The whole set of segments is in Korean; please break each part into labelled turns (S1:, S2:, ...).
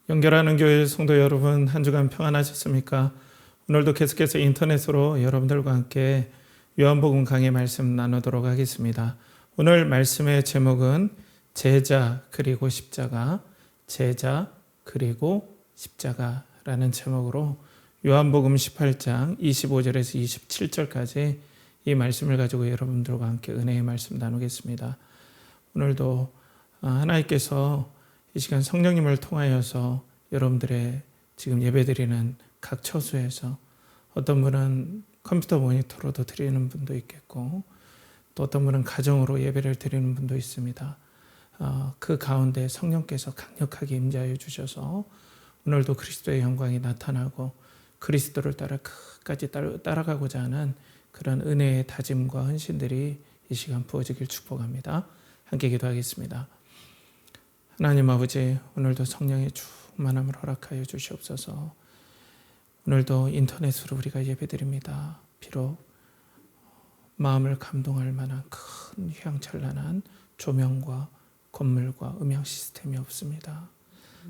S1: 연결하는 교회 성도 여러분, 한 주간 평안하셨습니까? 오늘도 계속해서 인터넷으로 여러분들과 함께 요한복음 강의 말씀 나누도록 하겠습니다. 오늘 말씀의 제목은 제자 그리고 십자가, 제자 그리고 십자가라는 제목으로 요한복음 18장 25절에서 27절까지 이 말씀을 가지고 여러분들과 함께 은혜의 말씀 나누겠습니다. 오늘도 하나님께서 이 시간 성령님을 통하여서 여러분들의 지금 예배드리는 각 처소에서 어떤 분은 컴퓨터 모니터로도 드리는 분도 있겠고 또 어떤 분은 가정으로 예배를 드리는 분도 있습니다. 그 가운데 성령께서 강력하게 임재하여 주셔서 오늘도 그리스도의 영광이 나타나고 그리스도를 따라 끝까지 따라가고자 하는 그런 은혜의 다짐과 헌신들이 이 시간 부어지길 축복합니다. 함께 기도하겠습니다. 하나님 아버지, 오늘도 성령의 충만함을 허락하여 주시옵소서. 오늘도 인터넷으로 우리가 예배드립니다. 비록 마음을 감동할 만한 큰 휘황찬란한 조명과 건물과 음향 시스템이 없습니다.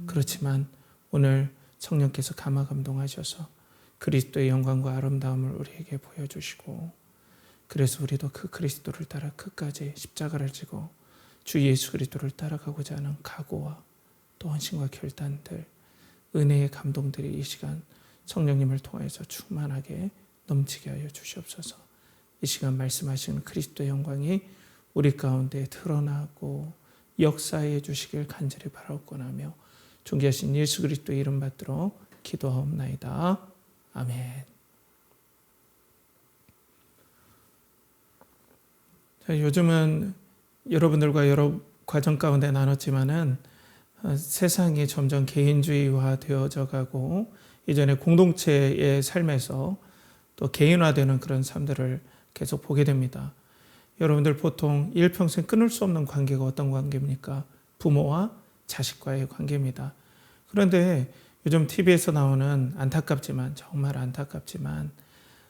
S1: 그렇지만 오늘 성령께서 감화 감동하셔서 그리스도의 영광과 아름다움을 우리에게 보여주시고, 그래서 우리도 그 그리스도를 따라 끝까지 십자가를 지고 주 예수 그리스도를 따라가고자 하는 각오와 또 헌신과 결단들, 은혜의 감동들이 이 시간 성령님을 통해서 충만하게 넘치게 하여 주시옵소서. 이 시간 말씀하시는 그리스도의 영광이 우리 가운데 드러나고 역사해 주시길 간절히 바라옵고나며 존귀하신 예수 그리스도의 이름 받들어 기도하옵나이다. 아멘. 자, 요즘은 여러분들과 여러 과정 가운데 나눴지만은 세상이 점점 개인주의화 되어져 가고 이전에 공동체의 삶에서 또 개인화되는 그런 삶들을 계속 보게 됩니다. 여러분들 보통 일평생 끊을 수 없는 관계가 어떤 관계입니까? 부모와 자식과의 관계입니다. 그런데 요즘 TV에서 나오는 안타깝지만 정말 안타깝지만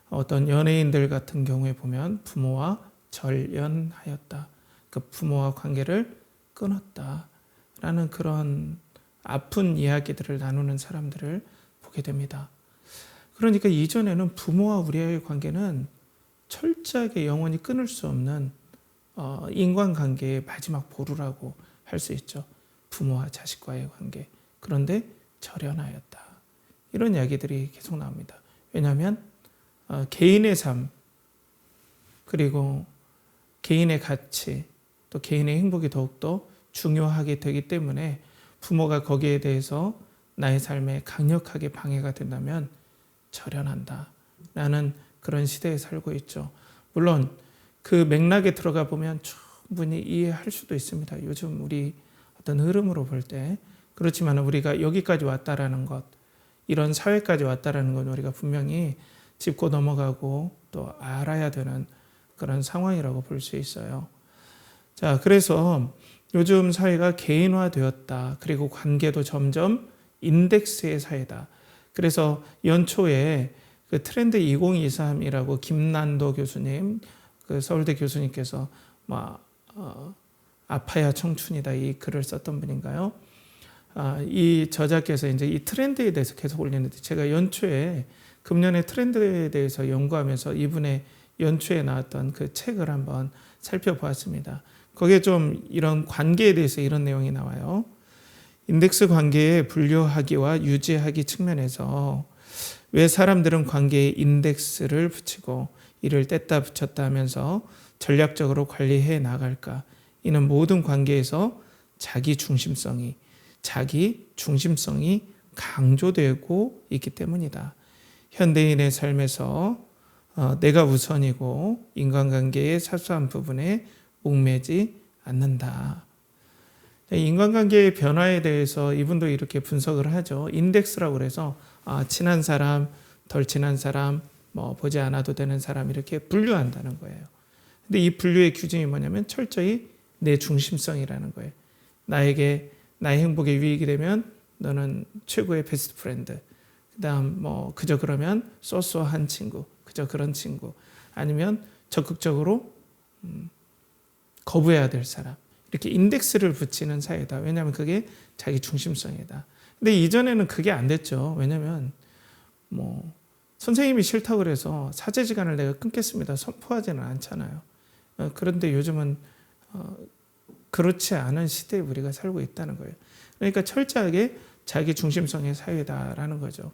S1: 어떤 연예인들 같은 경우에 보면 부모와 절연하였다. 그 부모와 관계를 끊었다라는 그런 아픈 이야기들을 나누는 사람들을 보게 됩니다. 그러니까 이전에는 부모와 우리의 관계는 철저하게 영원히 끊을 수 없는 인간관계의 마지막 보루라고 할 수 있죠. 부모와 자식과의 관계. 그런데 절연하였다. 이런 이야기들이 계속 나옵니다. 왜냐하면 개인의 삶 그리고 개인의 가치 또 개인의 행복이 더욱더 중요하게 되기 때문에 부모가 거기에 대해서 나의 삶에 강력하게 방해가 된다면 절연한다 라는 그런 시대에 살고 있죠. 물론 그 맥락에 들어가 보면 충분히 이해할 수도 있습니다. 요즘 우리 어떤 흐름으로 볼 때. 그렇지만 우리가 여기까지 왔다라는 것, 이런 사회까지 왔다라는 건 우리가 분명히 짚고 넘어가고 또 알아야 되는 그런 상황이라고 볼 수 있어요. 자, 그래서 요즘 사회가 개인화되었다. 그리고 관계도 점점 인덱스의 사회다. 그래서 연초에 그 트렌드 2023이라고 김난도 교수님, 그 서울대 교수님께서 아파야 청춘이다 이 글을 썼던 분인가요? 이 저자께서 이제 이 트렌드에 대해서 계속 올리는데 제가 연초에 금년의 트렌드에 대해서 연구하면서 이분의 연초에 나왔던 그 책을 한번 살펴보았습니다. 거기에 좀 이런 관계에 대해서 이런 내용이 나와요. 인덱스 관계의 분류하기와 유지하기 측면에서 왜 사람들은 관계에 인덱스를 붙이고 이를 뗐다 붙였다 하면서 전략적으로 관리해 나갈까? 이는 모든 관계에서 자기 중심성이 강조되고 있기 때문이다. 현대인의 삶에서 내가 우선이고 인간관계의 사소한 부분에 얽매지 않는다. 인간관계의 변화에 대해서 이분도 이렇게 분석을 하죠. 인덱스라고 그래서 친한 사람, 덜 친한 사람, 보지 않아도 되는 사람 이렇게 분류한다는 거예요. 근데 이 분류의 기준이 뭐냐면 철저히 내 중심성이라는 거예요. 나의 행복에 유익이 되면 너는 최고의 베스트 프렌드. 그다음 그저 그러면 쏘쏘한 친구, 그저 그런 친구. 아니면 적극적으로 거부해야 될 사람, 이렇게 인덱스를 붙이는 사회다. 왜냐하면 그게 자기 중심성이다. 근데 이전에는 그게 안 됐죠. 왜냐하면 선생님이 싫다고 그래서 사제지간을 내가 끊겠습니다 선포하지는 않잖아요. 그런데 요즘은 그렇지 않은 시대에 우리가 살고 있다는 거예요. 그러니까 철저하게 자기 중심성의 사회다라는 거죠.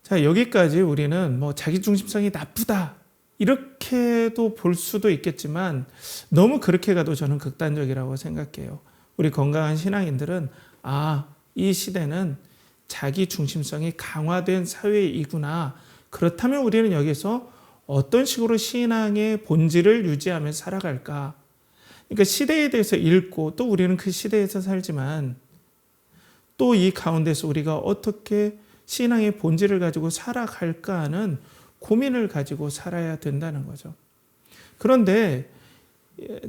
S1: 자, 여기까지 우리는 자기 중심성이 나쁘다 이렇게도 볼 수도 있겠지만 너무 그렇게 가도 저는 극단적이라고 생각해요. 우리 건강한 신앙인들은 이 시대는 자기 중심성이 강화된 사회이구나. 그렇다면 우리는 여기서 어떤 식으로 신앙의 본질을 유지하며 살아갈까? 그러니까 시대에 대해서 읽고 또 우리는 그 시대에서 살지만 또 이 가운데서 우리가 어떻게 신앙의 본질을 가지고 살아갈까 하는 고민을 가지고 살아야 된다는 거죠. 그런데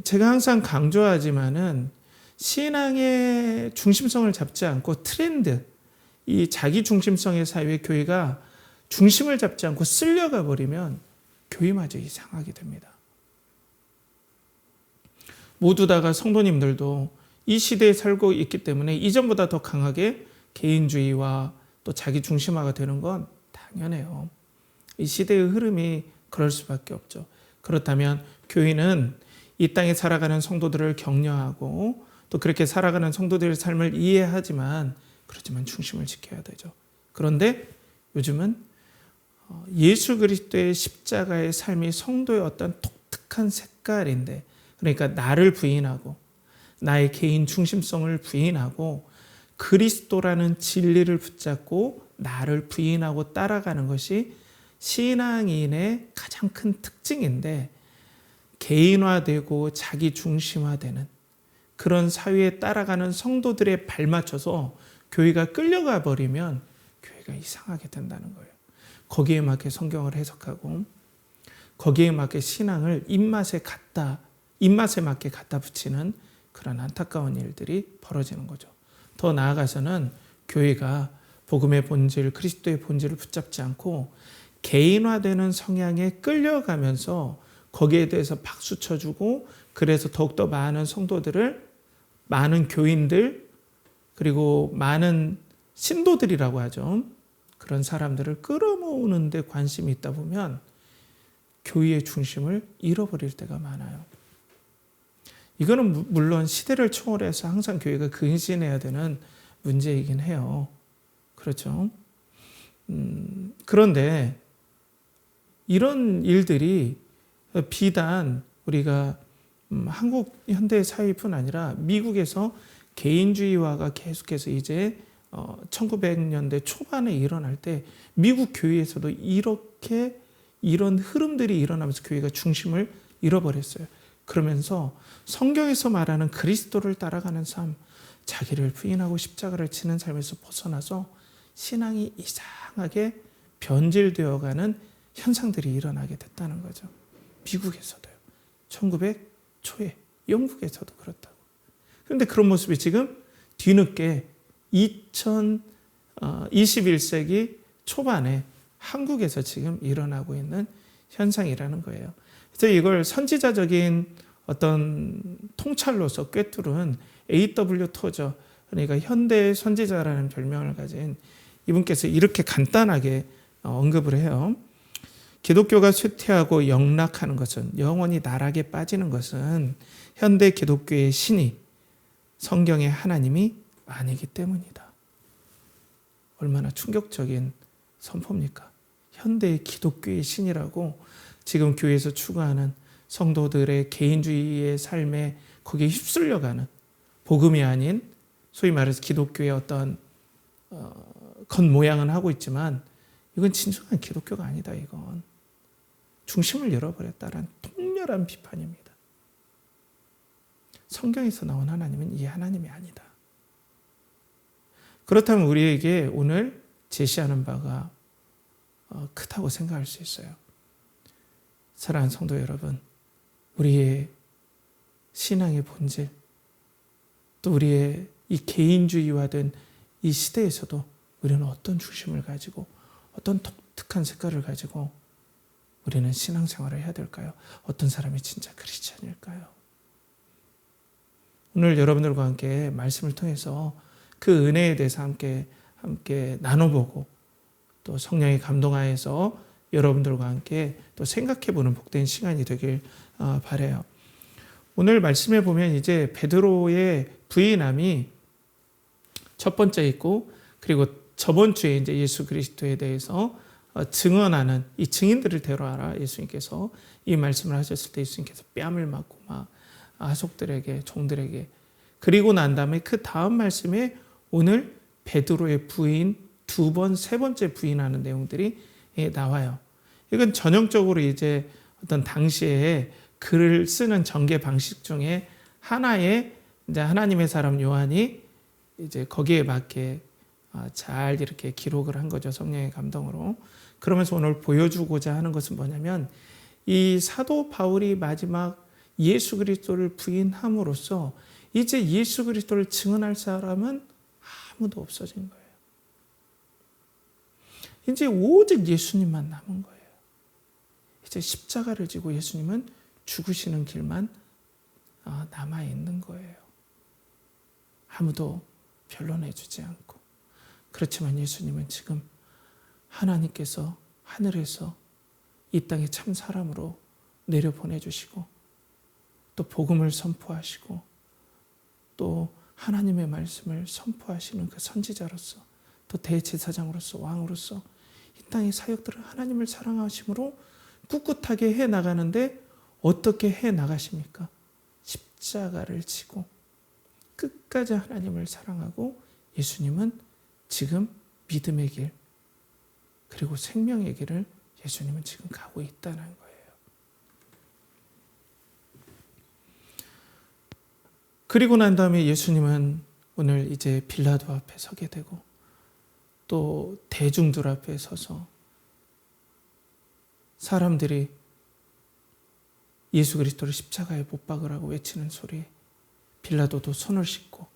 S1: 제가 항상 강조하지만은 신앙의 중심성을 잡지 않고 트렌드, 이 자기 중심성의 사회의 교회가 중심을 잡지 않고 쓸려가 버리면 교회마저 이상하게 됩니다. 모두 다가 성도님들도 이 시대에 살고 있기 때문에 이전보다 더 강하게 개인주의와 또 자기 중심화가 되는 건 당연해요. 이 시대의 흐름이 그럴 수밖에 없죠. 그렇다면 교회는 이 땅에 살아가는 성도들을 격려하고 또 그렇게 살아가는 성도들의 삶을 이해하지만 그렇지만 중심을 지켜야 되죠. 그런데 요즘은 예수 그리스도의 십자가의 삶이 성도의 어떤 독특한 색깔인데, 그러니까 나를 부인하고 나의 개인 중심성을 부인하고 그리스도라는 진리를 붙잡고 나를 부인하고 따라가는 것이 신앙인의 가장 큰 특징인데, 개인화되고 자기 중심화되는 그런 사회에 따라가는 성도들에 발맞춰서 교회가 끌려가 버리면 교회가 이상하게 된다는 거예요. 거기에 맞게 성경을 해석하고 거기에 맞게 신앙을 입맛에 맞게 갖다 붙이는 그런 안타까운 일들이 벌어지는 거죠. 더 나아가서는 교회가 복음의 본질, 그리스도의 본질을 붙잡지 않고 개인화되는 성향에 끌려가면서 거기에 대해서 박수 쳐주고 그래서 더욱더 많은 성도들을, 많은 교인들, 그리고 많은 신도들이라고 하죠. 그런 사람들을 끌어모으는 데 관심이 있다 보면 교회의 중심을 잃어버릴 때가 많아요. 이거는 물론 시대를 초월해서 항상 교회가 근신해야 되는 문제이긴 해요. 그렇죠? 그런데 이런 일들이 비단 우리가 한국 현대 사회뿐 아니라 미국에서 개인주의화가 계속해서 이제 1900년대 초반에 일어날 때 미국 교회에서도 이렇게 이런 흐름들이 일어나면서 교회가 중심을 잃어버렸어요. 그러면서 성경에서 말하는 그리스도를 따라가는 삶, 자기를 부인하고 십자가를 지는 삶에서 벗어나서 신앙이 이상하게 변질되어가는 현상들이 일어나게 됐다는 거죠. 미국에서도요. 1900 초에 영국에서도 그렇다고. 그런데 그런 모습이 지금 뒤늦게 21세기 초반에 한국에서 지금 일어나고 있는 현상이라는 거예요. 그래서 이걸 선지자적인 어떤 통찰로서 꿰뚫은 A.W. 토저, 그러니까 현대의 선지자라는 별명을 가진 이분께서 이렇게 간단하게 언급을 해요. 기독교가 쇠퇴하고 영락하는 것은, 영원히 나락에 빠지는 것은 현대 기독교의 신이 성경의 하나님이 아니기 때문이다. 얼마나 충격적인 선포입니까? 현대의 기독교의 신이라고 지금 교회에서 추구하는 성도들의 개인주의의 삶에 거기에 휩쓸려가는, 복음이 아닌 소위 말해서 기독교의 어떤 겉모양은 하고 있지만 이건 진정한 기독교가 아니다. 이건 중심을 잃어버렸다라는 통렬한 비판입니다. 성경에서 나온 하나님은 이 하나님이 아니다. 그렇다면 우리에게 오늘 제시하는 바가 크다고 생각할 수 있어요. 사랑하는 성도 여러분, 우리의 신앙의 본질, 또 우리의 이 개인주의화된 이 시대에서도 우리는 어떤 중심을 가지고 어떤 독특한 색깔을 가지고 우리는 신앙생활을 해야 될까요? 어떤 사람이 진짜 크리스찬일까요? 오늘 여러분들과 함께 말씀을 통해서 그 은혜에 대해서 함께 나눠보고 또 성령의 감동하에서 여러분들과 함께 또 생각해보는 복된 시간이 되길 바라요. 오늘 말씀에 보면 이제 베드로의 부인함이 첫 번째 있고, 그리고 저번 주에 이제 예수 그리스도에 대해서 증언하는 이 증인들을 데려와라, 예수님께서 이 말씀을 하셨을 때 예수님께서 뺨을 맞고 막 하속들에게, 종들에게, 그리고 난 다음에 그 다음 말씀에 오늘 베드로의 부인 두 번, 세 번째 부인하는 내용들이 나와요. 이건 전형적으로 이제 어떤 당시에 글을 쓰는 전개 방식 중에 하나의 이제 하나님의 사람 요한이 이제 거기에 맞게 잘 이렇게 기록을 한 거죠. 성령의 감동으로. 그러면서 오늘 보여주고자 하는 것은 뭐냐면, 이 사도 바울이 마지막 예수 그리스도를 부인함으로써 이제 예수 그리스도를 증언할 사람은 아무도 없어진 거예요. 이제 오직 예수님만 남은 거예요. 이제 십자가를 지고 예수님은 죽으시는 길만 남아있는 거예요. 아무도 변론해주지 않고. 그렇지만 예수님은 지금 하나님께서 하늘에서 이 땅에 참 사람으로 내려보내주시고, 또 복음을 선포하시고, 또 하나님의 말씀을 선포하시는 그 선지자로서, 또 대제사장으로서, 왕으로서 이 땅의 사역들을 하나님을 사랑하심으로 꿋꿋하게 해나가는데, 어떻게 해나가십니까? 십자가를 지고 끝까지 하나님을 사랑하고, 예수님은 지금 믿음의 길, 그리고 생명의 길을 예수님은 지금 가고 있다는 거예요. 그리고 난 다음에 예수님은 오늘 이제 빌라도 앞에 서게 되고, 또 대중들 앞에 서서 사람들이 예수 그리스도를 십자가에 못 박으라고 외치는 소리에 빌라도도 손을 씻고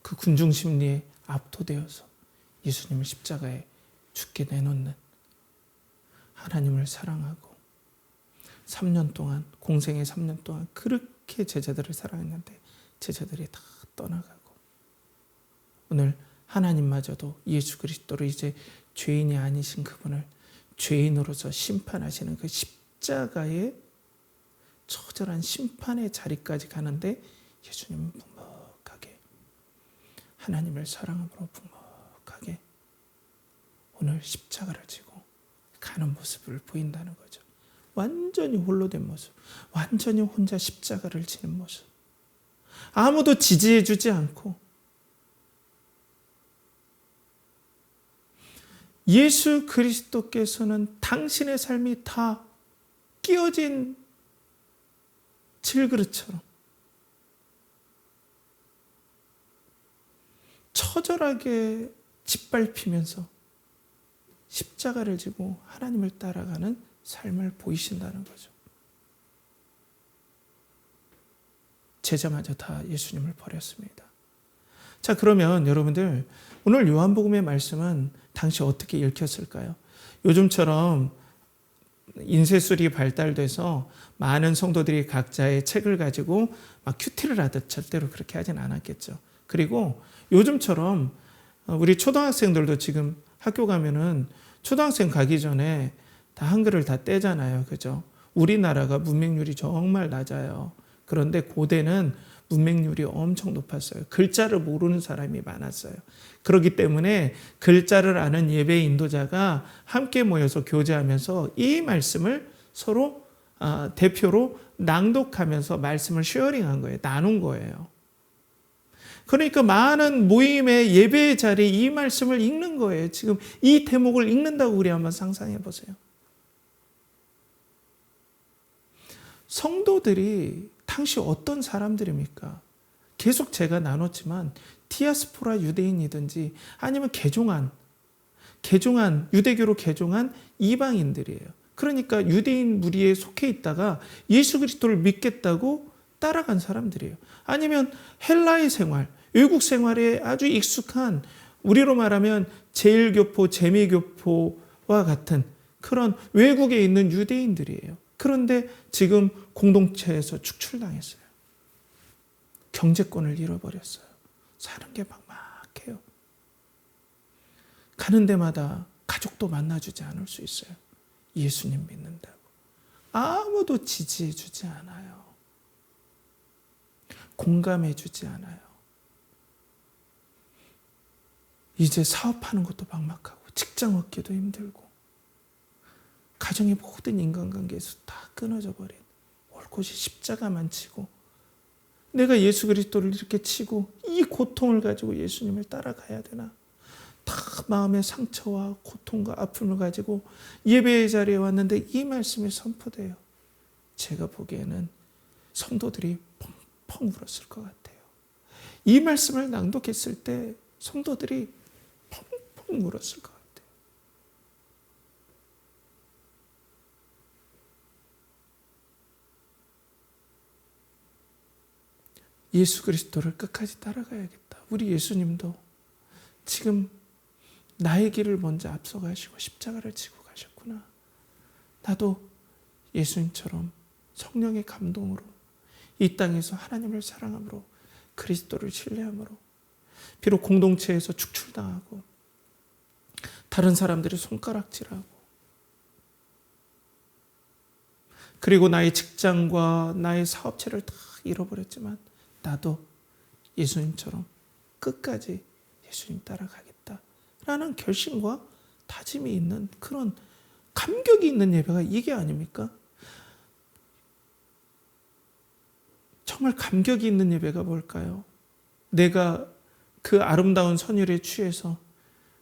S1: 그 군중 심리에 압도되어서 예수님을 십자가에 죽게 내놓는, 하나님을 사랑하고 3년 동안, 공생의 3년 동안 그렇게 제자들을 사랑했는데 제자들이 다 떠나가고, 오늘 하나님마저도 예수 그리스도로 이제 죄인이 아니신 그분을 죄인으로서 심판하시는 그 십자가의 처절한 심판의 자리까지 가는데, 예수님은 묵묵하게 하나님을 사랑함으로 묵묵하게 오늘 십자가를 지고 가는 모습을 보인다는 거죠. 완전히 홀로 된 모습, 완전히 혼자 십자가를 지는 모습, 아무도 지지해 주지 않고, 예수 그리스도께서는 당신의 삶이 다 끼어진 질그릇처럼 처절하게 짓밟히면서 십자가를 지고 하나님을 따라가는 삶을 보이신다는 거죠. 제자마저 다 예수님을 버렸습니다. 자, 그러면 여러분들, 오늘 요한복음의 말씀은 당시 어떻게 읽혔을까요? 요즘처럼 인쇄술이 발달돼서 많은 성도들이 각자의 책을 가지고 막 큐티를 하듯 절대로 그렇게 하진 않았겠죠. 그리고 요즘처럼 우리 초등학생들도 지금 학교 가면은 초등학생 가기 전에 다 한글을 다 떼잖아요. 그죠? 우리나라가 문맹률이 정말 낮아요. 그런데 고대는 문맹률이 엄청 높았어요. 글자를 모르는 사람이 많았어요. 그렇기 때문에 글자를 아는 예배 인도자가 함께 모여서 교제하면서 이 말씀을 서로 대표로 낭독하면서 말씀을 쉐어링한 거예요. 나눈 거예요. 그러니까 많은 모임의 예배의 자리에 이 말씀을 읽는 거예요. 지금 이 대목을 읽는다고 우리 한번 상상해 보세요. 성도들이 당시 어떤 사람들입니까? 계속 제가 나눴지만 디아스포라 유대인이든지 아니면 개종한 유대교로 개종한 이방인들이에요. 그러니까 유대인 무리에 속해 있다가 예수 그리스도를 믿겠다고 따라간 사람들이에요. 아니면 헬라의 생활, 외국 생활에 아주 익숙한, 우리로 말하면 제일교포, 재미교포와 같은 그런 외국에 있는 유대인들이에요. 그런데 지금 공동체에서 축출당했어요. 경제권을 잃어버렸어요. 사는 게 막막해요. 가는 데마다 가족도 만나주지 않을 수 있어요. 예수님 믿는다고. 아무도 지지해주지 않아요. 공감해주지 않아요. 이제 사업하는 것도 막막하고 직장 얻기도 힘들고 가정의 모든 인간관계에서 다 끊어져 버린 올곧이 십자가만 치고 내가 예수 그리스도를 이렇게 치고 이 고통을 가지고 예수님을 따라가야 되나? 다 마음의 상처와 고통과 아픔을 가지고 예배의 자리에 왔는데 이 말씀이 선포돼요. 제가 보기에는 성도들이 펑펑 울었을 것 같아요. 이 말씀을 낭독했을 때 성도들이 펑펑 울었을 것 같아요. 예수 그리스도를 끝까지 따라가야겠다. 우리 예수님도 지금 나의 길을 먼저 앞서가시고 십자가를 지고 가셨구나. 나도 예수님처럼 성령의 감동으로 이 땅에서 하나님을 사랑함으로 그리스도를 신뢰함으로 비록 공동체에서 축출당하고 다른 사람들이 손가락질하고 그리고 나의 직장과 나의 사업체를 다 잃어버렸지만 나도 예수님처럼 끝까지 예수님 따라가겠다라는 결심과 다짐이 있는 그런 감격이 있는 예배가 이게 아닙니까? 정말 감격이 있는 예배가 뭘까요? 내가 그 아름다운 선율에 취해서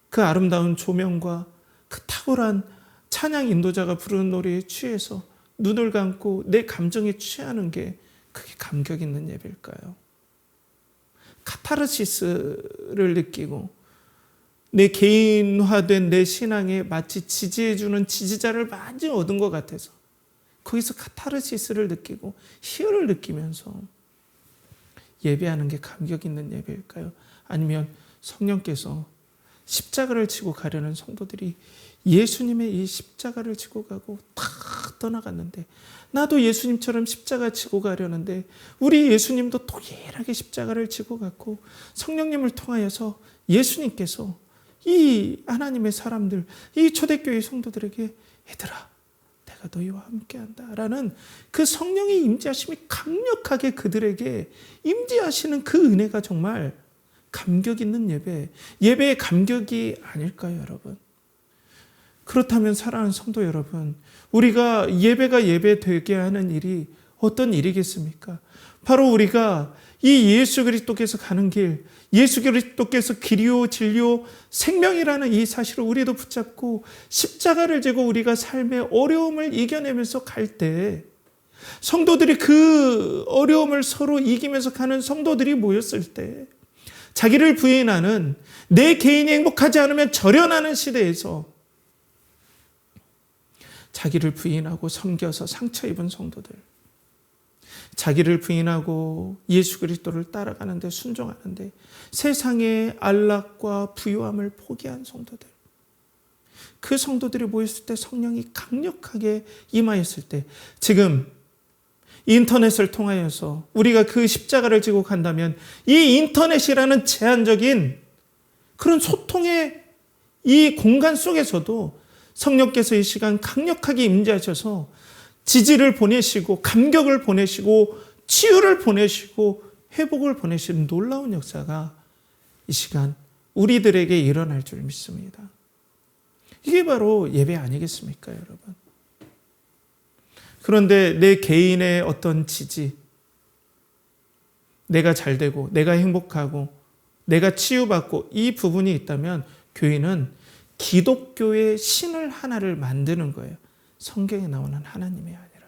S1: 그 아름다운 조명과 그 탁월한 찬양 인도자가 부르는 노래에 취해서 눈을 감고 내 감정에 취하는 게 그게 감격 있는 예배일까요? 카타르시스를 느끼고 내 개인화된 내 신앙에 마치 지지해주는 지지자를 많이 얻은 것 같아서 거기서 카타르시스를 느끼고 희열을 느끼면서 예배하는 게 감격 있는 예배일까요? 아니면 성령께서 십자가를 지고 가려는 성도들이 예수님의 이 십자가를 지고 가고 다 떠나갔는데 나도 예수님처럼 십자가 지고 가려는데 우리 예수님도 동일하게 십자가를 지고 갔고 성령님을 통하여서 예수님께서 이 하나님의 사람들, 이 초대교회 성도들에게 얘들아 내가 너희와 함께한다 라는 그 성령의 임재하심이 강력하게 그들에게 임재하시는 그 은혜가 정말 감격 있는 예배의 감격이 아닐까요, 여러분? 그렇다면 사랑하는 성도 여러분, 우리가 예배가 예배되게 하는 일이 어떤 일이겠습니까? 바로 우리가 이 예수 그리스도께서 가는 길, 예수 그리스도께서 길이요 진리요 생명이라는 이 사실을 우리도 붙잡고 십자가를 지고 우리가 삶의 어려움을 이겨내면서 갈 때 성도들이 그 어려움을 서로 이기면서 가는 성도들이 모였을 때 자기를 부인하는 내 개인이 행복하지 않으면 절연하는 시대에서 자기를 부인하고 섬겨서 상처 입은 성도들, 자기를 부인하고 예수 그리스도를 따라가는데 순종하는데 세상의 안락과 부유함을 포기한 성도들, 그 성도들이 모였을 때 성령이 강력하게 임하였을 때 지금 인터넷을 통하여서 우리가 그 십자가를 지고 간다면 이 인터넷이라는 제한적인 그런 소통의 이 공간 속에서도 성령께서 이 시간 강력하게 임재하셔서 지지를 보내시고 감격을 보내시고 치유를 보내시고 회복을 보내시는 놀라운 역사가 이 시간 우리들에게 일어날 줄 믿습니다. 이게 바로 예배 아니겠습니까, 여러분? 그런데 내 개인의 어떤 지지, 내가 잘되고 내가 행복하고 내가 치유받고 이 부분이 있다면 교회는 기독교의 신을 하나를 만드는 거예요. 성경에 나오는 하나님이 아니라.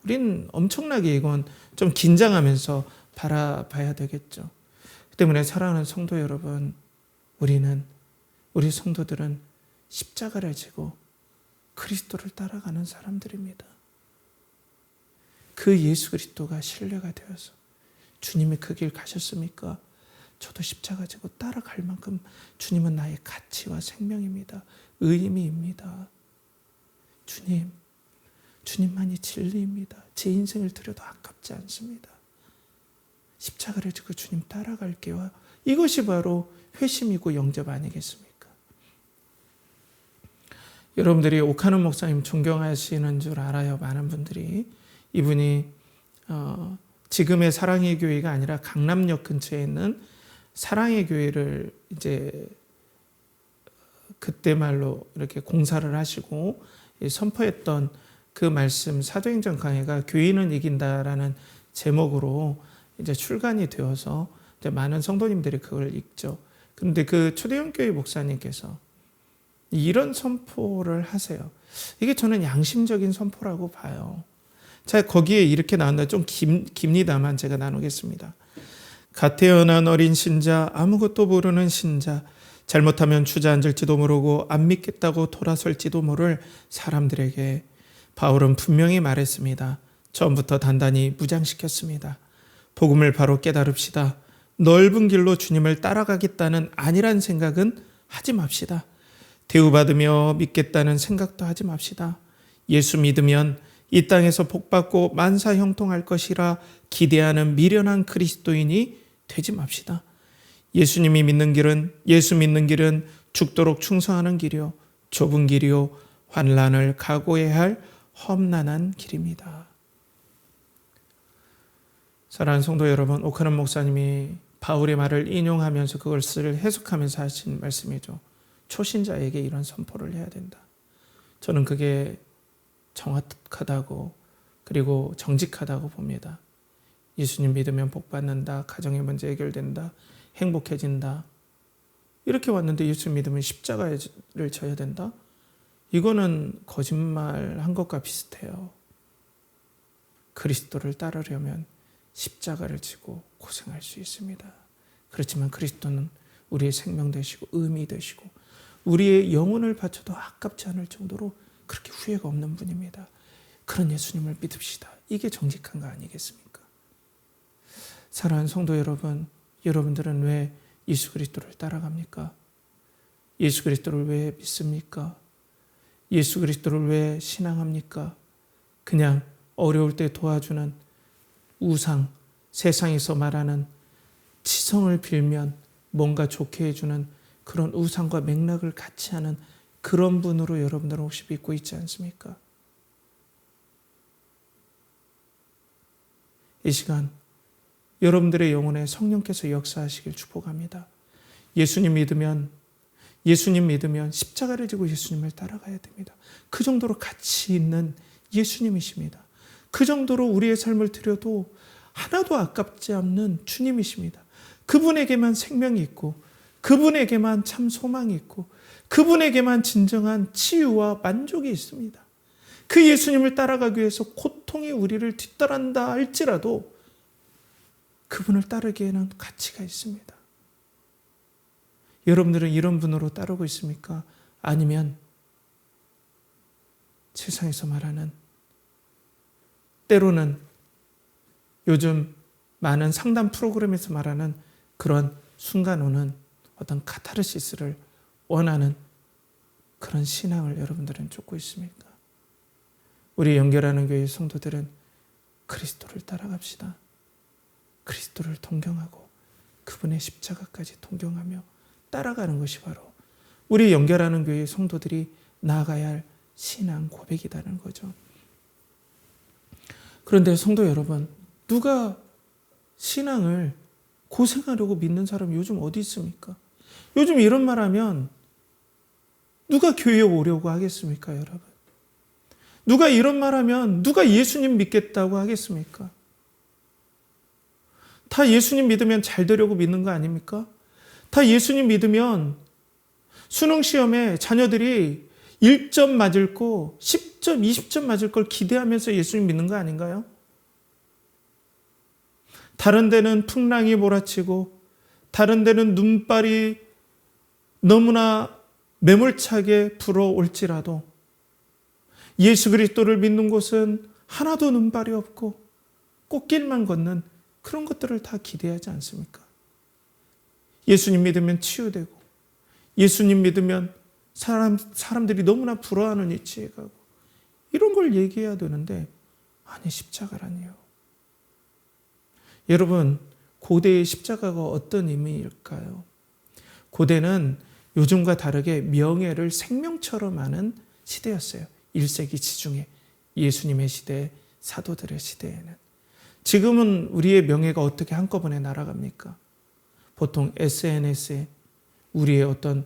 S1: 우리는 엄청나게 이건 좀 긴장하면서 바라봐야 되겠죠. 그 때문에 사랑하는 성도 여러분, 우리 성도들은 십자가를 지고 그리스도를 따라가는 사람들입니다. 그 예수 그리스도가 신뢰가 되어서 주님이 그 길 가셨습니까? 저도 십자가 지고 따라갈 만큼 주님은 나의 가치와 생명입니다. 의미입니다. 주님만이 진리입니다. 제 인생을 드려도 아깝지 않습니다. 십자가를 지고 주님 따라갈게요. 이것이 바로 회심이고 영접 아니겠습니까? 여러분들이 오카노 목사님 존경하시는 줄 알아요. 많은 분들이. 이분이 지금의 사랑의 교회가 아니라 강남역 근처에 있는 사랑의 교회를 이제 그때 말로 이렇게 공사를 하시고 선포했던 그 말씀 사도행전 강해가 교인은 이긴다라는 제목으로 이제 출간이 되어서 이제 많은 성도님들이 그걸 읽죠. 그런데 그 초대형 교회 목사님께서 이런 선포를 하세요. 이게 저는 양심적인 선포라고 봐요. 자, 거기에 이렇게 나온다. 좀 깁니다만 제가 나누겠습니다. 갓 태어난 어린 신자, 아무것도 모르는 신자, 잘못하면 주저앉을지도 모르고 안 믿겠다고 돌아설지도 모를 사람들에게 바울은 분명히 말했습니다. 처음부터 단단히 무장시켰습니다. 복음을 바로 깨달읍시다. 넓은 길로 주님을 따라가겠다는 아니란 생각은 하지 맙시다. 대우받으며 믿겠다는 생각도 하지 맙시다. 예수 믿으면 이 땅에서 복받고 만사형통할 것이라 기대하는 미련한 그리스도인이 되지 맙시다. 예수 믿는 길은 죽도록 충성하는 길이요 좁은 길이요 환난을 각오해야 할 험난한 길입니다. 사랑하는 성도 여러분, 오카노 목사님이 바울의 말을 인용하면서 그것을 해석하면서 하신 말씀이죠. 초신자에게 이런 선포를 해야 된다. 저는 그게 정확하다고 그리고 정직하다고 봅니다. 예수님 믿으면 복받는다. 가정의 문제 해결된다. 행복해진다. 이렇게 왔는데 예수 믿으면 십자가를 져야 된다? 이거는 거짓말한 것과 비슷해요. 그리스도를 따르려면 십자가를 지고 고생할 수 있습니다. 그렇지만 그리스도는 우리의 생명 되시고 의미 되시고 우리의 영혼을 바쳐도 아깝지 않을 정도로 그렇게 후회가 없는 분입니다. 그런 예수님을 믿읍시다. 이게 정직한 거 아니겠습니까? 사랑하는 성도 여러분, 여러분들은 왜 예수 그리스도를 따라갑니까? 예수 그리스도를 왜 믿습니까? 예수 그리스도를 왜 신앙합니까? 그냥 어려울 때 도와주는 우상, 세상에서 말하는 치성을 빌면 뭔가 좋게 해주는 그런 우상과 맥락을 같이 하는 그런 분으로 여러분들은 혹시 믿고 있지 않습니까? 이 시간 여러분들의 영혼에 성령께서 역사하시길 축복합니다. 예수님 믿으면 십자가를 지고 예수님을 따라가야 됩니다. 그 정도로 가치 있는 예수님이십니다. 그 정도로 우리의 삶을 드려도 하나도 아깝지 않는 주님이십니다. 그분에게만 생명이 있고 그분에게만 참 소망이 있고 그분에게만 진정한 치유와 만족이 있습니다. 그 예수님을 따라가기 위해서 고통이 우리를 뒤따른다 할지라도 그분을 따르기에는 가치가 있습니다. 여러분들은 이런 분으로 따르고 있습니까? 아니면 세상에서 말하는 때로는 요즘 많은 상담 프로그램에서 말하는 그런 순간 오는 어떤 카타르시스를 원하는 그런 신앙을 여러분들은 쫓고 있습니까? 우리 연결하는 교회 성도들은 그리스도를 따라갑시다. 그리스도를 동경하고 그분의 십자가까지 동경하며 따라가는 것이 바로 우리 연결하는 교회 성도들이 나아가야 할 신앙 고백이라는 거죠. 그런데 성도 여러분, 누가 신앙을 고생하려고 믿는 사람이 요즘 어디 있습니까? 요즘 이런 말 하면 누가 교회에 오려고 하겠습니까, 여러분? 누가 이런 말 하면 누가 예수님 믿겠다고 하겠습니까? 다 예수님 믿으면 잘 되려고 믿는 거 아닙니까? 다 예수님 믿으면 수능시험에 자녀들이 1점 맞을 거 10점, 20점 맞을 걸 기대하면서 예수님 믿는 거 아닌가요? 다른 데는 풍랑이 몰아치고 다른 데는 눈발이 너무나 매몰차게 불어올지라도 예수 그리스도를 믿는 곳은 하나도 눈발이 없고 꽃길만 걷는 그런 것들을 다 기대하지 않습니까? 예수님 믿으면 치유되고 예수님 믿으면 사람들이 너무나 부러워하는 위치에 가고 이런 걸 얘기해야 되는데 아니 십자가라니요. 여러분 고대의 십자가가 어떤 의미일까요? 고대는 요즘과 다르게 명예를 생명처럼 하는 시대였어요. 1세기 지중해 예수님의 시대, 사도들의 시대에는. 지금은 우리의 명예가 어떻게 한꺼번에 날아갑니까? 보통 SNS에 우리의 어떤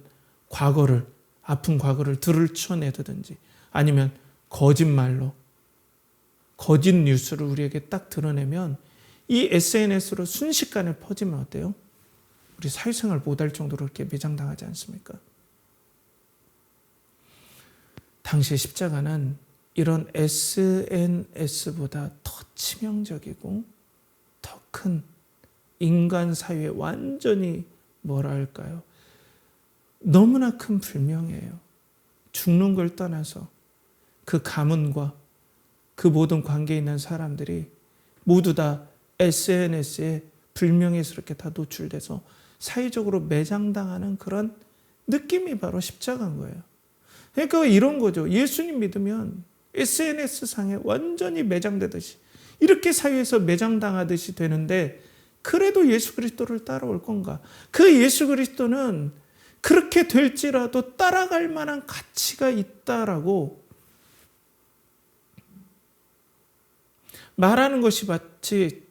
S1: 과거를, 아픈 과거를 들춰내든지 아니면 거짓말로, 거짓 뉴스를 우리에게 딱 드러내면 이 SNS로 순식간에 퍼지면 어때요? 우리 사회생활 못할 정도로 이렇게 매장당하지 않습니까? 당시의 십자가는 이런 SNS보다 더 치명적이고 더 큰 인간 사회에 완전히 뭐라 할까요? 너무나 큰 불명예예요. 죽는 걸 떠나서 그 가문과 그 모든 관계에 있는 사람들이 모두 다 SNS에 불명예스럽게 다 노출돼서 사회적으로 매장당하는 그런 느낌이 바로 십자가인 거예요. 그러니까 이런 거죠. 예수님 믿으면 SNS상에 완전히 매장되듯이 이렇게 사회에서 매장당하듯이 되는데 그래도 예수 그리스도를 따라올 건가? 그 예수 그리스도는 그렇게 될지라도 따라갈 만한 가치가 있다라고 말하는 것이 마치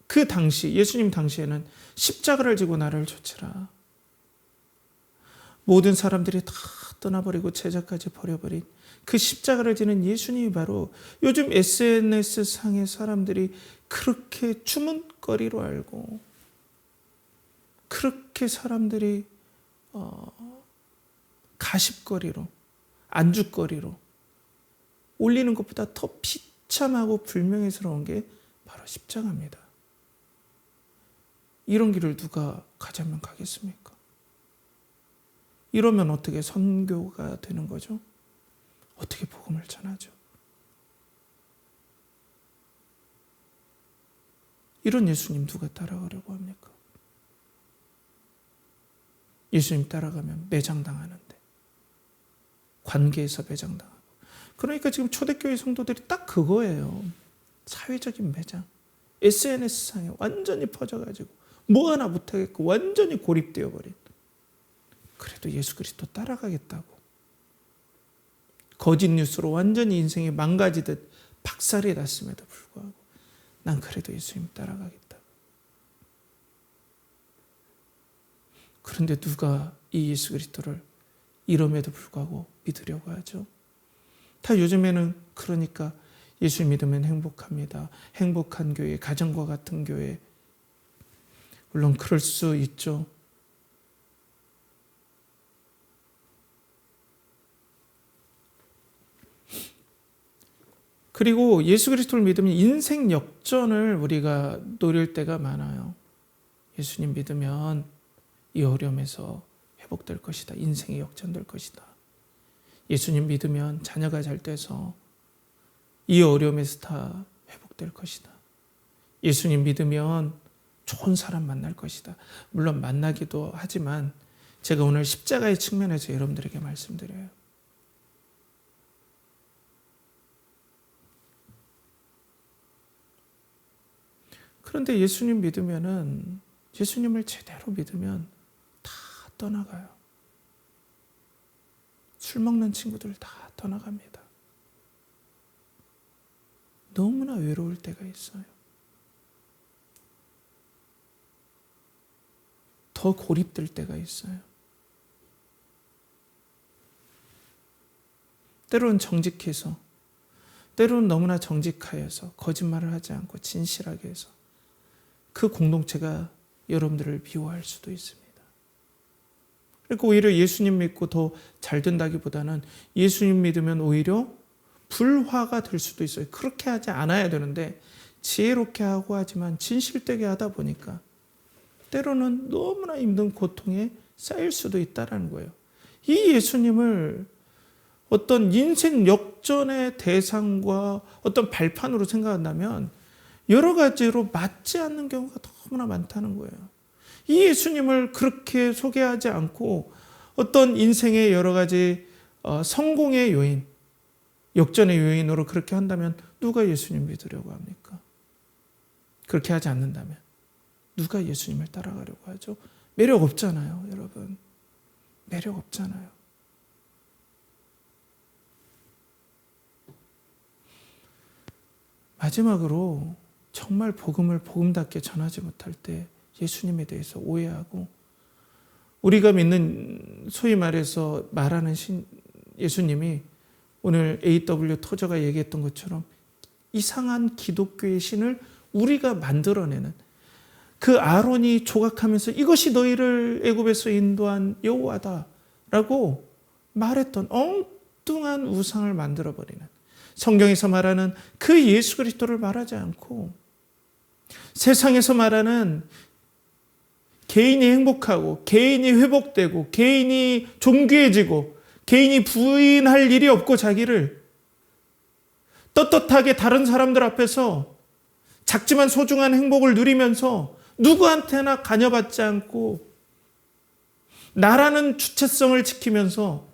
S1: 그 당시 예수님 당시에는 십자가를 지고 나를 쫓으라. 모든 사람들이 다 떠나버리고 제자까지 버려버린 그 십자가를 지는 예수님이 바로 요즘 SNS상의 사람들이 그렇게 주문거리로 알고 그렇게 사람들이 가십거리로 안주거리로 올리는 것보다 더 비참하고 불명예스러운 게 바로 십자가입니다. 이런 길을 누가 가자면 가겠습니까? 이러면 어떻게 선교가 되는 거죠? 어떻게 복음을 전하죠? 이런 예수님 누가 따라가려고 합니까? 예수님 따라가면 매장당하는데, 관계에서 매장당하고. 그러니까 지금 초대교회 성도들이 딱 그거예요. 사회적인 매장. SNS상에 완전히 퍼져가지고 뭐 하나 못하겠고 완전히 고립되어버린. 그래도 예수 그리스도 따라가겠다고. 거짓 뉴스로 완전히 인생이 망가지듯 박살이 났음에도 불구하고 난 그래도 예수님 따라가겠다고. 그런데 누가 이 예수 그리스도를 이름에도 불구하고 믿으려고 하죠? 다 요즘에는 그러니까 예수 믿으면 행복합니다. 행복한 교회, 가정과 같은 교회. 물론 그럴 수 있죠. 그리고 예수 그리스도를 믿으면 인생 역전을 우리가 노릴 때가 많아요. 예수님 믿으면 이 어려움에서 회복될 것이다. 인생이 역전될 것이다. 예수님 믿으면 자녀가 잘 돼서 이 어려움에서 다 회복될 것이다. 예수님 믿으면 좋은 사람 만날 것이다. 물론 만나기도 하지만 제가 오늘 십자가의 측면에서 여러분들에게 말씀드려요. 그런데 예수님 믿으면은 예수님을 제대로 믿으면 다 떠나가요. 술 먹는 친구들 다 떠나갑니다. 너무나 외로울 때가 있어요. 더 고립될 때가 있어요. 때로는 정직해서, 때로는 너무나 정직하여서 거짓말을 하지 않고 진실하게 해서 그 공동체가 여러분들을 미워할 수도 있습니다. 그러니까 오히려 예수님 믿고 더 잘 된다기보다는 예수님 믿으면 오히려 불화가 될 수도 있어요. 그렇게 하지 않아야 되는데 지혜롭게 하고 하지만 진실되게 하다 보니까 때로는 너무나 힘든 고통에 쌓일 수도 있다는 거예요. 이 예수님을 어떤 인생 역전의 대상과 어떤 발판으로 생각한다면 여러 가지로 맞지 않는 경우가 너무나 많다는 거예요. 이 예수님을 그렇게 소개하지 않고 어떤 인생의 여러 가지 성공의 요인, 역전의 요인으로 그렇게 한다면 누가 예수님 믿으려고 합니까? 그렇게 하지 않는다면. 누가 예수님을 따라가려고 하죠? 매력 없잖아요, 여러분. 매력 없잖아요. 마지막으로 정말 복음을 복음답게 전하지 못할 때 예수님에 대해서 오해하고, 우리가 믿는 소위 말해서 말하는 예수님이 오늘 A.W. 토저가 얘기했던 것처럼 이상한 기독교의 신을 우리가 만들어내는, 그 아론이 조각하면서 이것이 너희를 애굽에서 인도한 여호와다라고 말했던 엉뚱한 우상을 만들어버리는, 성경에서 말하는 그 예수 그리스도를 말하지 않고 세상에서 말하는 개인이 행복하고 개인이 회복되고 개인이 존귀해지고 개인이 부인할 일이 없고 자기를 떳떳하게 다른 사람들 앞에서 작지만 소중한 행복을 누리면서 누구한테나 간여받지 않고 나라는 주체성을 지키면서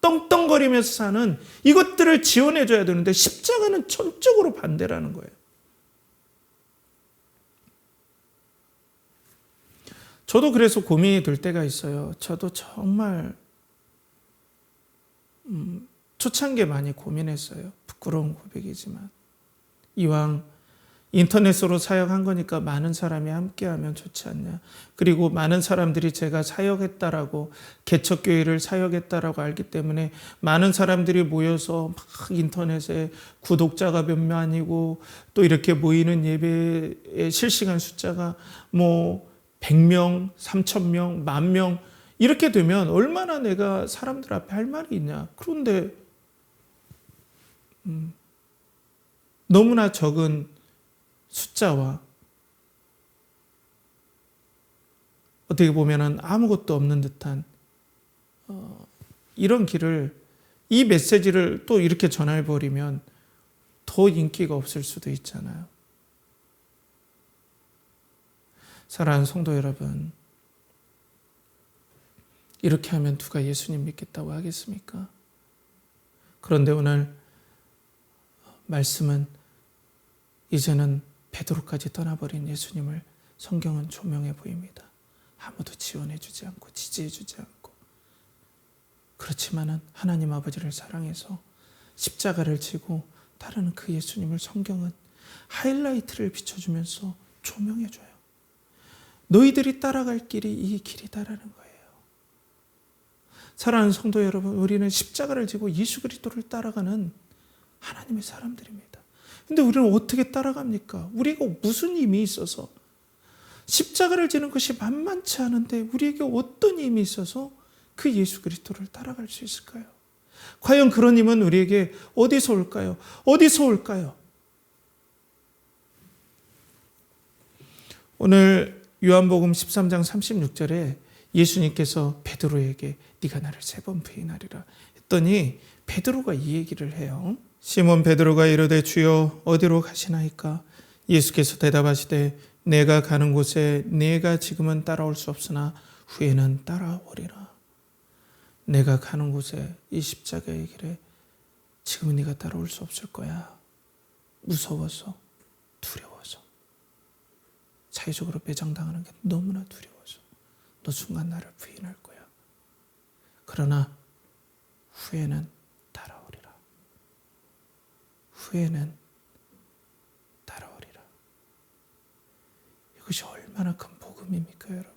S1: 떵떵거리면서 사는 이것들을 지원해줘야 되는데 십자가는 전적으로 반대라는 거예요. 저도 그래서 고민이 될 때가 있어요. 저도 정말 초창기에 많이 고민했어요. 부끄러운 고백이지만 이왕 인터넷으로 사역한 거니까 많은 사람이 함께하면 좋지 않냐. 그리고 많은 사람들이 제가 사역했다라고, 개척교회를 사역했다라고 알기 때문에 많은 사람들이 모여서 막 인터넷에 구독자가 몇만이고 또 이렇게 모이는 예배의 실시간 숫자가 뭐 100명, 3,000명, 10,000명 이렇게 되면 얼마나 내가 사람들 앞에 할 말이 있냐. 그런데 너무나 적은 숫자와 어떻게 보면 아무것도 없는 듯한 이런 길을, 이 메시지를 또 이렇게 전해버리면 더 인기가 없을 수도 있잖아요. 사랑하는 성도 여러분, 이렇게 하면 누가 예수님 믿겠다고 하겠습니까? 그런데 오늘 말씀은 이제는 베드로까지 떠나버린 예수님을 성경은 조명해 보입니다. 아무도 지원해 주지 않고 지지해 주지 않고, 그렇지만은 하나님 아버지를 사랑해서 십자가를 지고 따르는 그 예수님을 성경은 하이라이트를 비춰주면서 조명해 줘요. 너희들이 따라갈 길이 이 길이다라는 거예요. 사랑하는 성도 여러분, 우리는 십자가를 지고 예수 그리스도를 따라가는 하나님의 사람들입니다. 근데 우리는 어떻게 따라갑니까? 우리가 무슨 힘이 있어서, 십자가를 지는 것이 만만치 않은데 우리에게 어떤 힘이 있어서 그 예수 그리스도를 따라갈 수 있을까요? 과연 그런 힘은 우리에게 어디서 올까요? 어디서 올까요? 오늘 요한복음 13장 36절에 예수님께서 베드로에게 네가 나를 3번 부인하리라 했더니 베드로가 이 얘기를 해요. 시몬 베드로가 이르되 주여 어디로 가시나이까? 예수께서 대답하시되 내가 가는 곳에 네가 지금은 따라올 수 없으나 후에는 따라오리라. 내가 가는 곳에, 이 십자가의 길에 지금은 네가 따라올 수 없을 거야. 무서워서, 두려워서, 사회적으로 매장당하는 게 너무나 두려워서 너 순간 나를 부인할 거야. 그러나 후에는 따라오리라. 후에는 따라오리라. 이것이 얼마나 큰 복음입니까, 여러분?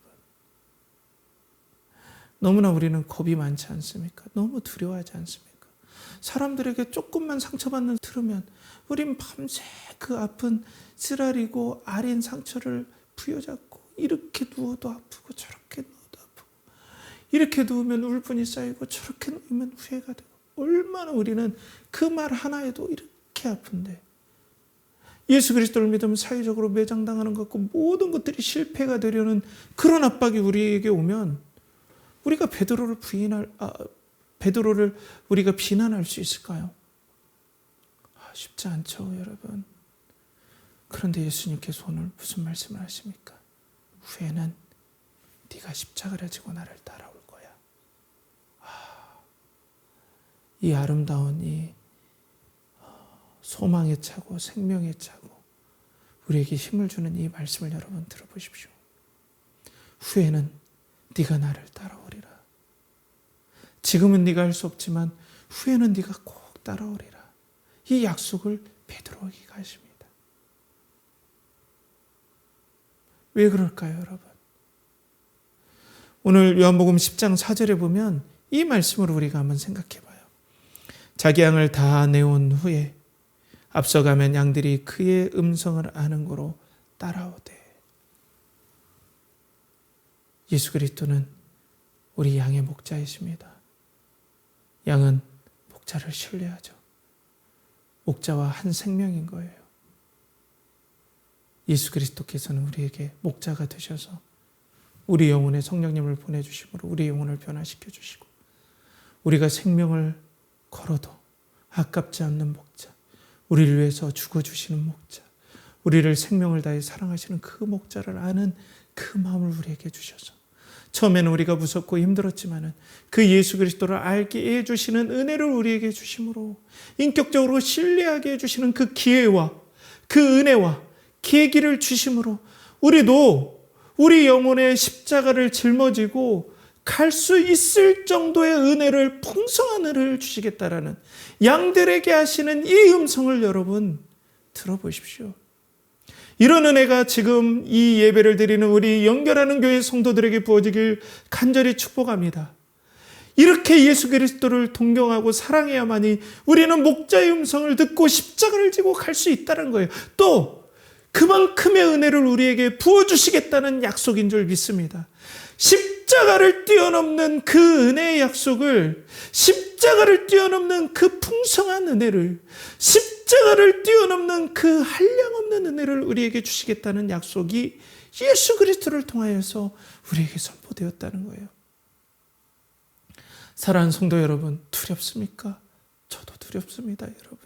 S1: 너무나 우리는 겁이 많지 않습니까? 너무 두려워하지 않습니까? 사람들에게 조금만 상처받는 들으면 우린 밤새 그 아픈 쓰라리고 아린 상처를 부여잡고 이렇게 누워도 아프고 저렇게 누워도 아프고 이렇게 누우면 울분이 쌓이고 저렇게 누우면 후회가 되고, 얼마나 우리는 그 말 하나에도 이렇게 아픈데 예수 그리스도를 믿으면 사회적으로 매장당하는 것 같고 모든 것들이 실패가 되려는 그런 압박이 우리에게 오면 우리가 베드로를 우리가 비난할 수 있을까요? 쉽지 않죠, 여러분. 그런데 예수님께서 오늘 무슨 말씀을 하십니까? 후에는 네가 십자가를 지고 나를 따라올 거야. 이 아름다운 이 소망에 차고 생명에 차고 우리에게 힘을 주는 이 말씀을 여러분 들어보십시오. 후에는 네가 나를 따라오리라. 지금은 네가 할 수 없지만 후에는 네가 꼭 따라오리라. 이 약속을 베드로에게 하십니다. 왜 그럴까요, 여러분? 오늘 요한복음 10장 4절에 보면 이 말씀을 우리가 한번 생각해 봐요. 자기 양을 다 내온 후에 앞서가면 양들이 그의 음성을 아는 고로 따라오되. 예수 그리스도는 우리 양의 목자이십니다. 양은 목자를 신뢰하죠. 목자와 한 생명인 거예요. 예수 그리스도께서는 우리에게 목자가 되셔서 우리 영혼에 성령님을 보내주심으로 우리 영혼을 변화시켜 주시고, 우리가 생명을 걸어도 아깝지 않는 목자, 우리를 위해서 죽어주시는 목자, 우리를 생명을 다해 사랑하시는 그 목자를 아는 그 마음을 우리에게 주셔서, 처음에는 우리가 무섭고 힘들었지만은 그 예수 그리스도를 알게 해주시는 은혜를 우리에게 주심으로 인격적으로 신뢰하게 해주시는 그 기회와 그 은혜와 계기를 주심으로 우리도 우리 영혼의 십자가를 짊어지고 갈 수 있을 정도의 은혜를, 풍성한 은혜를 주시겠다라는 양들에게 하시는 이 음성을 여러분 들어보십시오. 이런 은혜가 지금 이 예배를 드리는 우리 연결하는 교회 성도들에게 부어지길 간절히 축복합니다. 이렇게 예수 그리스도를 동경하고 사랑해야만이 우리는 목자의 음성을 듣고 십자가를 지고 갈 수 있다는 거예요. 또 그만큼의 은혜를 우리에게 부어주시겠다는 약속인 줄 믿습니다. 십자가를 뛰어넘는 그 은혜의 약속을, 십자가를 뛰어넘는 그 풍성한 은혜를, 십자가를 뛰어넘는 그 한량없는 은혜를 우리에게 주시겠다는 약속이 예수 그리스도를 통하여서 우리에게 선포되었다는 거예요. 사랑하는 성도 여러분, 두렵습니까? 저도 두렵습니다, 여러분.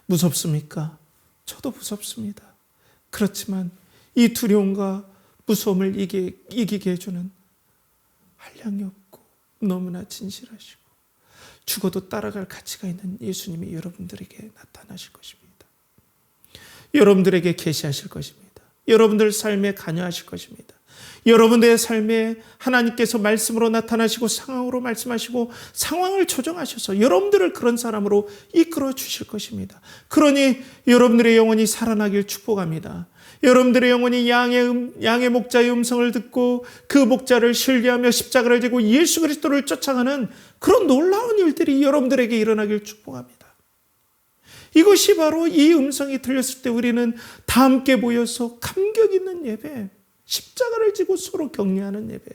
S1: 무섭습니까? 저도 무섭습니다. 그렇지만 이 두려움과 무서움을 이기게 해주는 한량이 없고 너무나 진실하시고 죽어도 따라갈 가치가 있는 예수님이 여러분들에게 나타나실 것입니다. 여러분들에게 계시하실 것입니다. 여러분들 삶에 관여하실 것입니다. 여러분들의 삶에 하나님께서 말씀으로 나타나시고 상황으로 말씀하시고 상황을 조정하셔서 여러분들을 그런 사람으로 이끌어 주실 것입니다. 그러니 여러분들의 영혼이 살아나길 축복합니다. 여러분들의 영혼이 양의 목자의 음성을 듣고 그 목자를 신뢰하며 십자가를 지고 예수 그리스도를 쫓아가는 그런 놀라운 일들이 여러분들에게 일어나길 축복합니다. 이것이 바로 이 음성이 들렸을 때 우리는 다 함께 모여서 감격 있는 예배, 십자가를 지고 서로 격려하는 예배,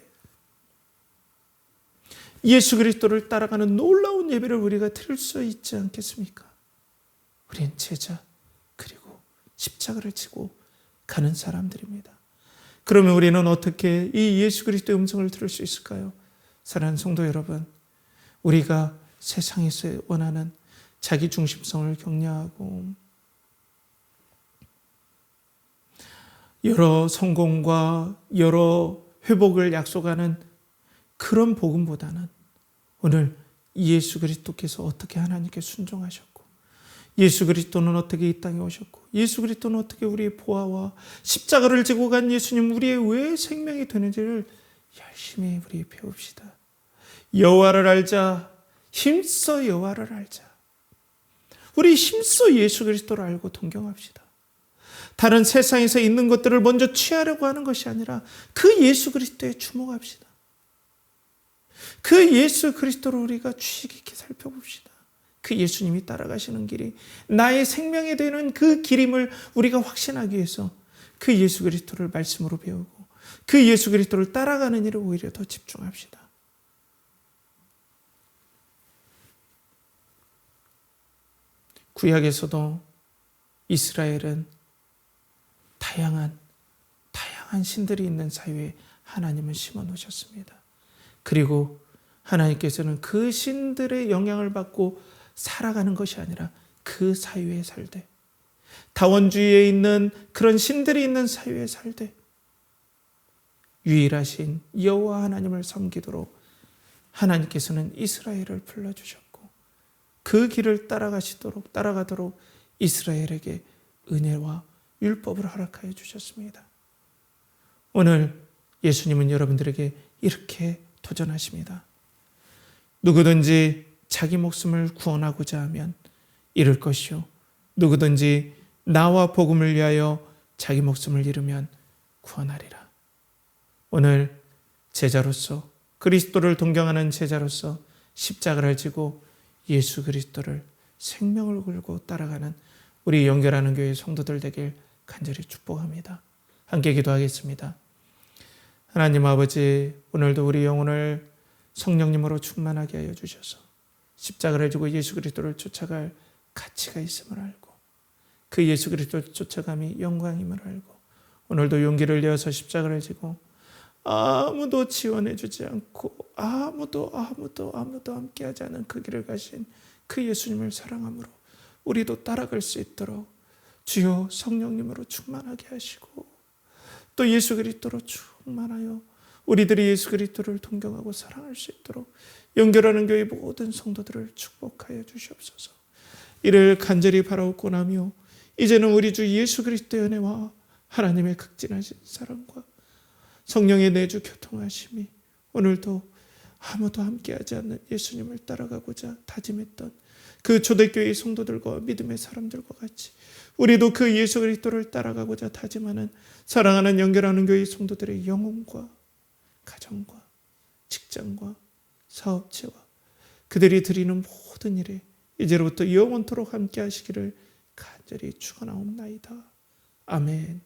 S1: 예수 그리스도를 따라가는 놀라운 예배를 우리가 드릴 수 있지 않겠습니까? 우리는 제자 그리고 십자가를 지고 가는 사람들입니다. 그러면 우리는 어떻게 이 예수 그리스도의 음성을 들을 수 있을까요? 사랑하는 성도 여러분, 우리가 세상에서 원하는 자기 중심성을 격려하고 여러 성공과 여러 회복을 약속하는 그런 복음보다는 오늘 예수 그리스도께서 어떻게 하나님께 순종하셨고, 예수 그리스도는 어떻게 이 땅에 오셨고, 예수 그리스도는 어떻게 우리의 보아와 십자가를 지고 간 예수님 우리의 왜 생명이 되는지를 열심히 우리 배웁시다. 여호와를 알자. 힘써 여호와를 알자. 우리 힘써 예수 그리스도를 알고 동경합시다. 다른 세상에서 있는 것들을 먼저 취하려고 하는 것이 아니라 그 예수 그리스도에 주목합시다. 그 예수 그리스도를 우리가 주의 깊게 살펴봅시다. 그 예수님이 따라가시는 길이 나의 생명이 되는 그 길임을 우리가 확신하기 위해서 그 예수 그리스도를 말씀으로 배우고 그 예수 그리스도를 따라가는 일에 오히려 더 집중합시다. 구약에서도 이스라엘은 다양한 신들이 있는 사회에 하나님은 심어 놓으셨습니다. 그리고 하나님께서는 그 신들의 영향을 받고 살아가는 것이 아니라 그 사회에 살되, 다원주의에 있는 그런 신들이 있는 사회에 살되 유일하신 여호와 하나님을 섬기도록 하나님께서는 이스라엘을 불러주셨고 그 길을 따라가도록 이스라엘에게 은혜와 율법을 허락하여 주셨습니다. 오늘 예수님은 여러분들에게 이렇게 도전하십니다. 누구든지 자기 목숨을 구원하고자 하면 잃을 것이요, 누구든지 나와 복음을 위하여 자기 목숨을 잃으면 구원하리라. 오늘 제자로서, 그리스도를 동경하는 제자로서 십자가를 지고 예수 그리스도를 생명을 걸고 따라가는 우리 연결하는 교회 성도들 되길 간절히 축복합니다. 함께 기도하겠습니다. 하나님 아버지, 오늘도 우리 영혼을 성령님으로 충만하게 하여 주셔서 십자가를 지고 예수 그리스도를 쫓아갈 가치가 있음을 알고, 그 예수 그리스도를 쫓아감이 영광임을 알고, 오늘도 용기를 내어서 십자가를 지고 아무도 지원해 주지 않고 아무도 함께하지 않은 그 길을 가신 그 예수님을 사랑함으로 우리도 따라갈 수 있도록 주여 성령님으로 충만하게 하시고, 또 예수 그리스도로 충만하여 우리들이 예수 그리스도를 동경하고 사랑할 수 있도록 연결하는 교회 모든 성도들을 축복하여 주시옵소서. 이를 간절히 바라옵고 나며 이제는 우리 주 예수 그리스도의 은혜와 하나님의 극진하신 사랑과 성령의 내주 교통하심이 오늘도 아무도 함께하지 않는 예수님을 따라가고자 다짐했던 그 초대교회의 성도들과 믿음의 사람들과 같이 우리도 그 예수 그리스도를 따라가고자 다짐하는 사랑하는 연결하는 교회의 성도들의 영혼과 가정과 직장과 사업체와 그들이 드리는 모든 일에 이제로부터 영원토록 함께 하시기를 간절히 축원하옵나이다. 아멘.